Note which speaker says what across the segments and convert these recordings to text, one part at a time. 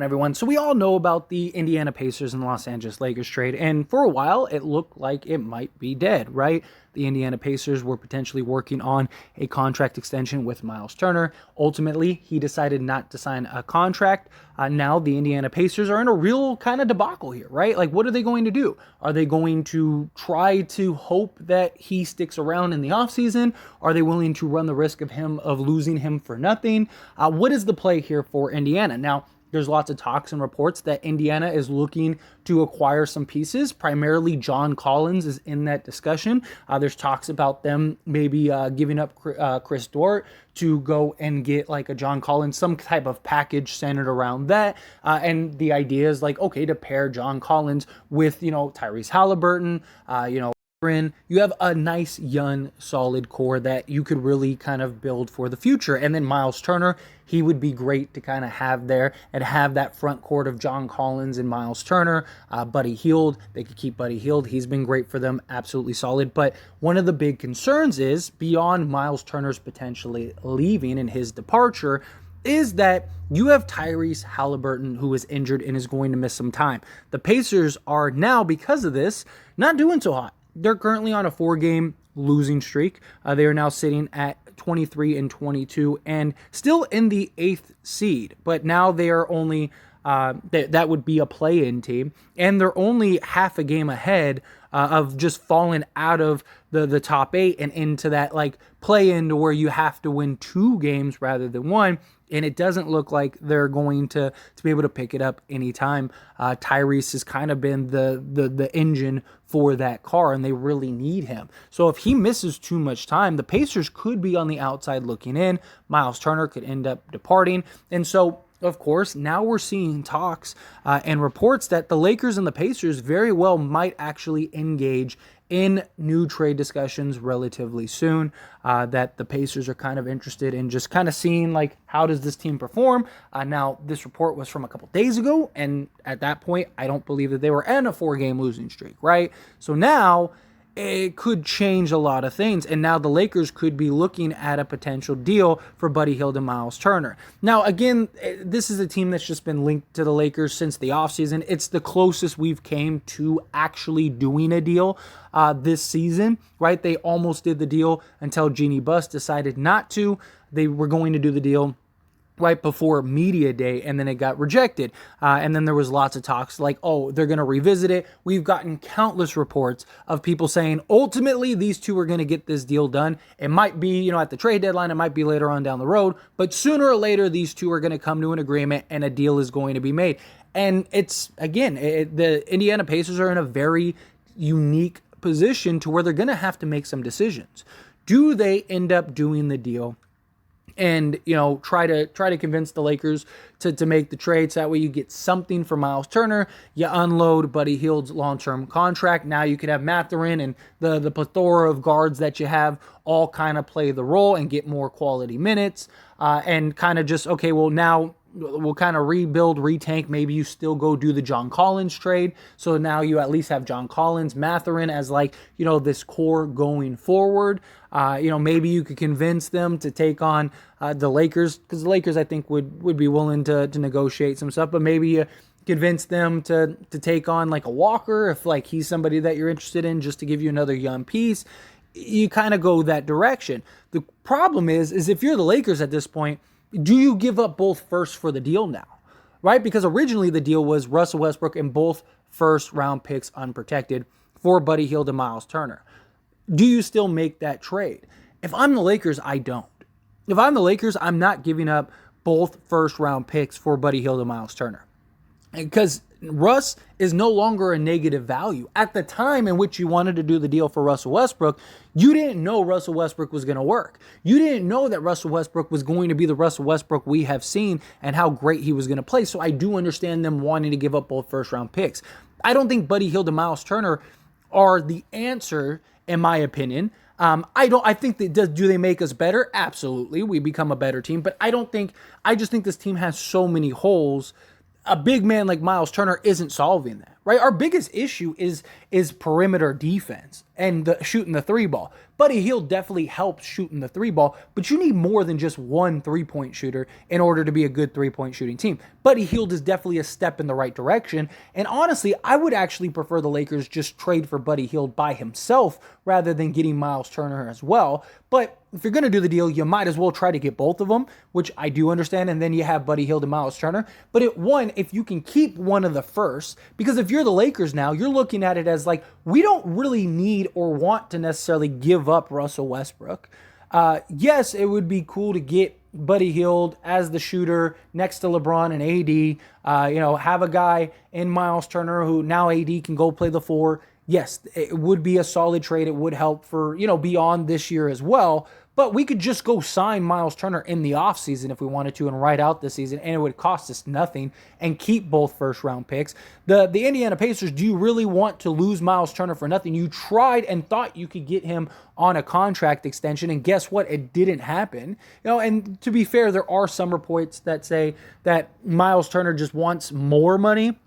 Speaker 1: Everyone. So we all know about the Indiana Pacers and the Los Angeles Lakers trade, and for a while it looked like it might be dead, right? The Indiana Pacers were potentially working on a contract extension with Miles Turner. Ultimately, he decided not to sign a contract. Now the Indiana Pacers are in a real kind of debacle here, right? Like, what are they going to do? Are they going to try to hope that he sticks around in the offseason? Are they willing to run the risk of losing him for nothing? What is the play here for Indiana? Now, there's lots of talks and reports that Indiana is looking to acquire some pieces. Primarily, John Collins is in that discussion. There's talks about them maybe giving up Chris Dort to go and get like a John Collins, some type of package centered around that. And the idea is like, okay, to pair John Collins with, Tyrese Haliburton, you have a nice, young, solid core that you could really kind of build for the future. And then Miles Turner, he would be great to kind of have there and have that front court of John Collins and Miles Turner. Buddy Hield, they could keep Buddy Hield. He's been great for them, absolutely solid. But one of the big concerns is, beyond Miles Turner's potentially leaving and his departure, is that you have Tyrese Haliburton, who is injured and is going to miss some time. The Pacers are now, because of this, not doing so hot. They're currently on a 4-game losing streak. They are now sitting at 23-22 and still in the 8th seed. But now they are only, that would be a play-in team. And they're only half a game ahead of just falling out of the top 8 and into that like play-in to where you have to win 2 games rather than 1. And it doesn't look like they're going to be able to pick it up anytime. Tyrese has kind of been the engine for that car, and they really need him. So if he misses too much time, the Pacers could be on the outside looking in. Miles Turner could end up departing. And so, of course, now we're seeing talks and reports that the Lakers and the Pacers very well might actually engage in new trade discussions relatively soon, that the Pacers are kind of interested in just kind of seeing, like, how does this team perform? Now, this report was from a couple days ago, and at that point, I don't believe that they were in a 4-game losing streak, right? So now it could change a lot of things, and now the Lakers could be looking at a potential deal for Buddy Hield and Miles Turner. Now, again, this is a team that's just been linked to the Lakers since the offseason. It's the closest we've came to actually doing a deal this season, right? They almost did the deal until Jeannie Buss decided not to. They were going to do the deal right before media day, and then it got rejected. And then there was lots of talks like, oh, they're going to revisit it. We've gotten countless reports of people saying, ultimately, these two are going to get this deal done. It might be, at the trade deadline. It might be later on down the road. But sooner or later, these two are going to come to an agreement, and a deal is going to be made. And it's, again, the Indiana Pacers are in a very unique position to where they're going to have to make some decisions. Do they end up doing the deal and try to convince the Lakers to make the trade, so that way you get something for Miles Turner, you unload Buddy Hield's long-term contract, now you can have Mathurin and the plethora of guards that you have all kind of play the role and get more quality minutes, and kind of just, okay, well, now we'll kind of rebuild, retank. Maybe you still go do the John Collins trade. So now you at least have John Collins, Mathurin as like, this core going forward. Maybe you could convince them to take on the Lakers, because the Lakers, I think, would be willing to negotiate some stuff. But maybe you convince them to take on like a Walker, if like he's somebody that you're interested in, just to give you another young piece. You kind of go that direction. The problem is if you're the Lakers at this point, do you give up both firsts for the deal now, right? Because originally the deal was Russell Westbrook and both first-round picks unprotected for Buddy Hield and Miles Turner. Do you still make that trade? If I'm the Lakers, I don't. If I'm the Lakers, I'm not giving up both first-round picks for Buddy Hield and Miles Turner, because Russ is no longer a negative value. At the time in which you wanted to do the deal for Russell Westbrook, you didn't know Russell Westbrook was going to work. You didn't know that Russell Westbrook was going to be the Russell Westbrook we have seen and how great he was going to play. So I do understand them wanting to give up both first-round picks. I don't think Buddy Hield and Miles Turner are the answer, in my opinion. I think that do they make us better? Absolutely. We become a better team, but I just think this team has so many holes a big man like Miles Turner isn't solving that, right? Our biggest issue is perimeter defense and shooting the three ball. Buddy Hield definitely helps shooting the three ball, but you need more than just one three-point shooter in order to be a good three-point shooting team. Buddy Hield is definitely a step in the right direction, and honestly, I would actually prefer the Lakers just trade for Buddy Hield by himself rather than getting Miles Turner as well. But if you're going to do the deal, you might as well try to get both of them, which I do understand, and then you have Buddy Hield and Miles Turner. But if you can keep one of the first, because if you're the Lakers now, you're looking at it as like, we don't really need or want to necessarily give up Russell Westbrook. Yes, it would be cool to get Buddy Hield as the shooter next to LeBron and AD. Have a guy in Miles Turner who now AD can go play the four. Yes, it would be a solid trade. It would help for, beyond this year as well. But we could just go sign Miles Turner in the offseason if we wanted to and ride out this season, and it would cost us nothing and keep both first-round picks. The Indiana Pacers, do you really want to lose Miles Turner for nothing? You tried and thought you could get him on a contract extension, and guess what? It didn't happen. And to be fair, there are some reports that say that Miles Turner just wants more money,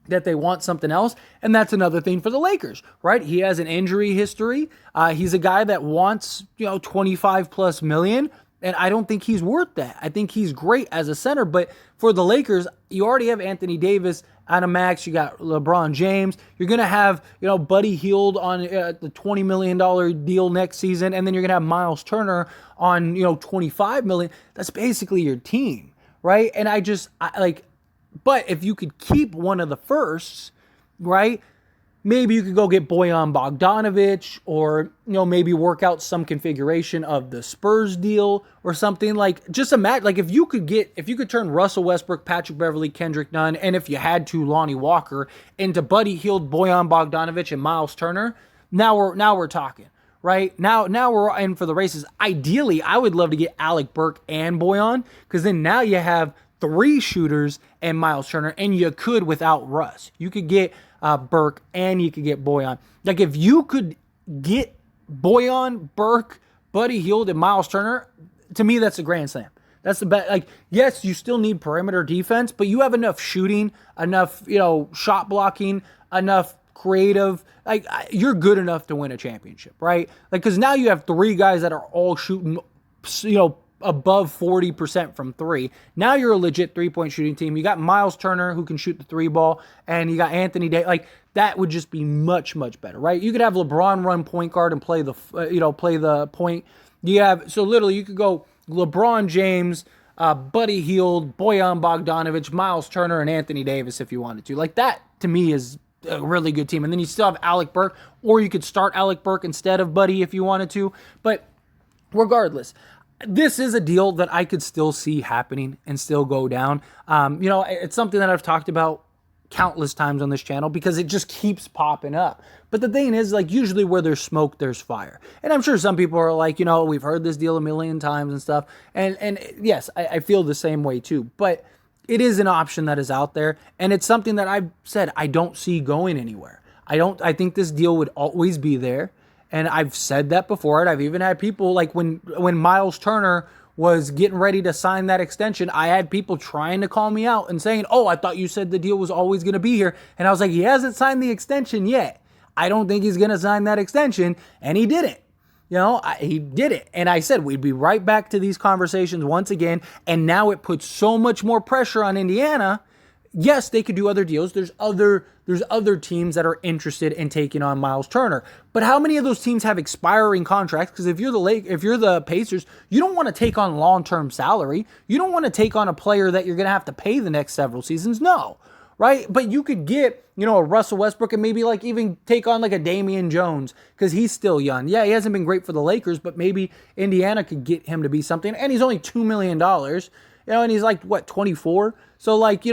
Speaker 1: that they want something else, and that's another thing for the Lakers, right? He has an injury history. He's a guy that wants, 25 plus million, and I don't think he's worth that. I think he's great as a center, but for the Lakers, you already have Anthony Davis on a max. You got LeBron James. You're going to have, Buddy Hield on the $20 million deal next season, and then you're going to have Miles Turner on, $25 million. That's basically your team, right? And but if you could keep one of the firsts, right, maybe you could go get Bojan Bogdanovic, or, maybe work out some configuration of the Spurs deal or something. Like, just imagine, like, if you could turn Russell Westbrook, Patrick Beverley, Kendrick Nunn, and if you had to, Lonnie Walker, into Buddy Hield, Bojan Bogdanovic, and Miles Turner, now we're talking. Right? Now we're in for the races. Ideally, I would love to get Alec Burke and Bojan, because then now you have 3 shooters and Miles Turner, and you could without Russ. You could get Burke and you could get Bojan. Like, if you could get Bojan, Burke, Buddy Hield, and Miles Turner, to me, that's a grand slam. That's the best. Like, yes, you still need perimeter defense, but you have enough shooting, enough, shot blocking, enough creative. Like, you're good enough to win a championship, right? Like, because now you have 3 guys that are all shooting, above 40% from 3. Now you're a legit 3-point shooting team. You got Miles Turner who can shoot the 3 ball, and you got Anthony Davis. Like, that would just be much, much better, right? You could have LeBron run point guard and play the point. So literally you could go LeBron James, Buddy Hield, Bojan Bogdanovic, Miles Turner, and Anthony Davis if you wanted to. Like, that to me is a really good team. And then you still have Alec Burke, or you could start Alec Burke instead of Buddy if you wanted to. But regardless, this is a deal that I could still see happening and still go down. It's something that I've talked about countless times on this channel because it just keeps popping up. But the thing is, like, usually where there's smoke, there's fire. And I'm sure some people are like, we've heard this deal a million times and stuff. And yes, I feel the same way too. But it is an option that is out there. And it's something that I've said I don't see going anywhere. I think this deal would always be there. And I've said that before, and I've even had people, like, when Miles Turner was getting ready to sign that extension, I had people trying to call me out and saying, I thought you said the deal was always going to be here. And I was like, he hasn't signed the extension yet. I don't think he's going to sign that extension. And he didn't. He did it. And I said we'd be right back to these conversations once again. And now it puts so much more pressure on Indiana. Yes, they could do other deals. There's other teams that are interested in taking on Miles Turner. But how many of those teams have expiring contracts? Because if you're the Pacers, you don't want to take on long-term salary. You don't want to take on a player that you're going to have to pay the next several seasons. No, right? But you could get, a Russell Westbrook and maybe like even take on like a Damian Jones because he's still young. Yeah, he hasn't been great for the Lakers, but maybe Indiana could get him to be something. And he's only $2 million. And he's like, 24? So, like,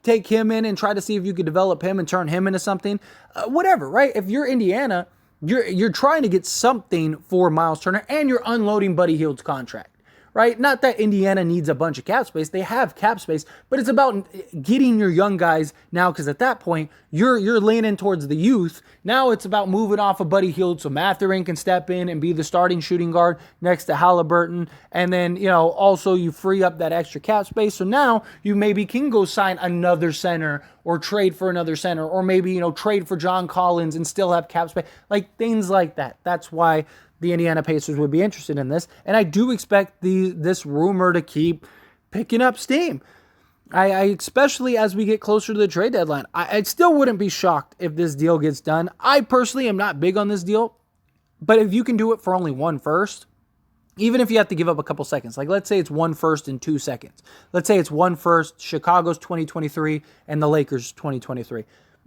Speaker 1: take him in and try to see if you could develop him and turn him into something. Whatever, right? If you're Indiana, you're trying to get something for Miles Turner, and you're unloading Buddy Hield's contract, right? Not that Indiana needs a bunch of cap space. They have cap space, but it's about getting your young guys now, because at that point, you're leaning towards the youth. Now it's about moving off of Buddy Hield so Mathurin can step in and be the starting shooting guard next to Haliburton. And then, also you free up that extra cap space. So now you maybe can go sign another center or trade for another center, or maybe, trade for John Collins and still have cap space, like things like that. That's why the Indiana Pacers would be interested in this. And I do expect this rumor to keep picking up steam. I especially as we get closer to the trade deadline. I still wouldn't be shocked if this deal gets done. I personally am not big on this deal, but if you can do it for only 1 first, even if you have to give up a couple seconds, like let's say it's 1 first and 2 seconds. Let's say it's 1 first, Chicago's 2023 and the Lakers 2023.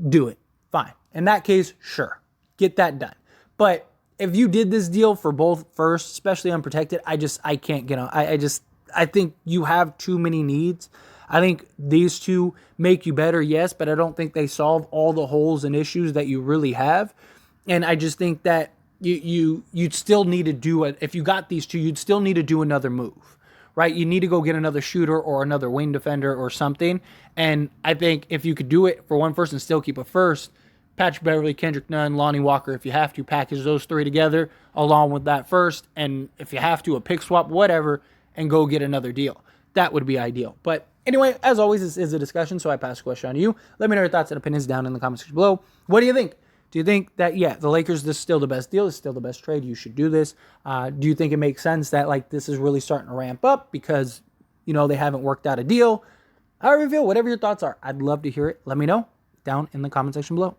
Speaker 1: Do it. Fine. In that case, sure. Get that done. But if you did this deal for both firsts, especially unprotected, I can't get on. I think you have too many needs. I think these two make you better, yes, but I don't think they solve all the holes and issues that you really have. And I just think that you'd still need to do it. If you got these two, you'd still need to do another move, right? You need to go get another shooter or another wing defender or something. And I think if you could do it for 1 first and still keep a first, Patrick Beverley, Kendrick Nunn, Lonnie Walker, if you have to, package those 3 together along with that first. And if you have to, a pick swap, whatever, and go get another deal. That would be ideal. But anyway, as always, this is a discussion, so I pass the question on to you. Let me know your thoughts and opinions down in the comments section below. What do you think? Do you think that, the Lakers, this is still the best deal? This is still the best trade. You should do this. Do you think it makes sense that, this is really starting to ramp up because, they haven't worked out a deal? However you feel, whatever your thoughts are, I'd love to hear it. Let me know down in the comment section below.